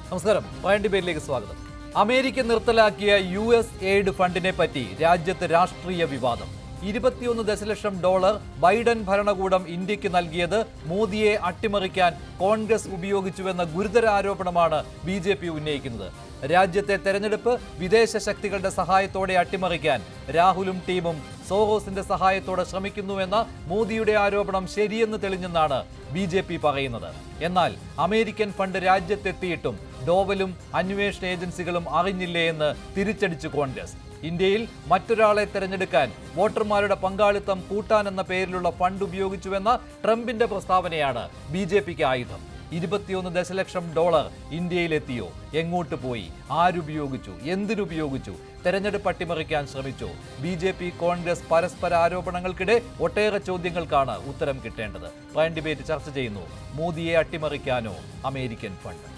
നമസ്കാരം. പ്രൈം ഡിബേറ്റിലേക്ക് സ്വാഗതം. America നിർത്തലാക്കിയ US aid ഫണ്ടിനെ പറ്റി രാജ്യത്ത് രാഷ്ട്രീയ വിവാദം. 21 ദശലക്ഷം ഡോളർ ബൈഡൻ ഭരണകൂടം ഇന്ത്യക്ക് നൽകിയത് മോദിയെ അട്ടിമറിക്കാൻ കോൺഗ്രസ് ഉപയോഗിച്ചുവെന്ന ഗുരുതര ആരോപണമാണ് BJP ഉന്നയിക്കുന്നത്. രാജ്യത്തെ തെരഞ്ഞെടുപ്പ് വിദേശ ശക്തികളുടെ സഹായത്തോടെ അട്ടിമറിക്കാൻ രാഹുലും ടീമും സോറോസിന്റെ സഹായത്തോടെ ശ്രമിക്കുന്നുവെന്ന മോദിയുടെ ആരോപണം ശരിയെന്ന് തെളിഞ്ഞെന്നാണ് BJP പറയുന്നത്. എന്നാൽ അമേരിക്കൻ ഫണ്ട് രാജ്യത്തെത്തിയിട്ടും ഡോവലും അന്വേഷണ ഏജൻസികളും അറിഞ്ഞില്ലേ എന്ന് തിരിച്ചടിച്ചു കോൺഗ്രസ്. ഇന്ത്യയിൽ മറ്റൊരാളെ തെരഞ്ഞെടുക്കാൻ വോട്ടർമാരുടെ പങ്കാളിത്തം കൂട്ടാനെന്ന പേരിലുള്ള ഫണ്ട് ഉപയോഗിച്ചുവെന്ന ട്രംപിന്റെ പ്രസ്താവനയാണ് BJPക്ക് ആയുധം. 21 ദശലക്ഷം ഡോളർ ഇന്ത്യയിലെത്തിയോ? എങ്ങോട്ട് പോയി? ആരുപയോഗിച്ചു? എന്തിനുപയോഗിച്ചു? തെരഞ്ഞെടുപ്പ് അട്ടിമറിക്കാൻ ശ്രമിച്ചോ? BJP കോൺഗ്രസ് പരസ്പര ആരോപണങ്ങൾക്കിടെ ഒട്ടേറെ ചോദ്യങ്ങൾക്കാണ് ഉത്തരം കിട്ടേണ്ടത്. പ്രൈം ഡിബേറ്റ് ചർച്ച ചെയ്യുന്നു. മോദിയെ അട്ടിമറിക്കാനോ അമേരിക്കൻ ഫണ്ട്?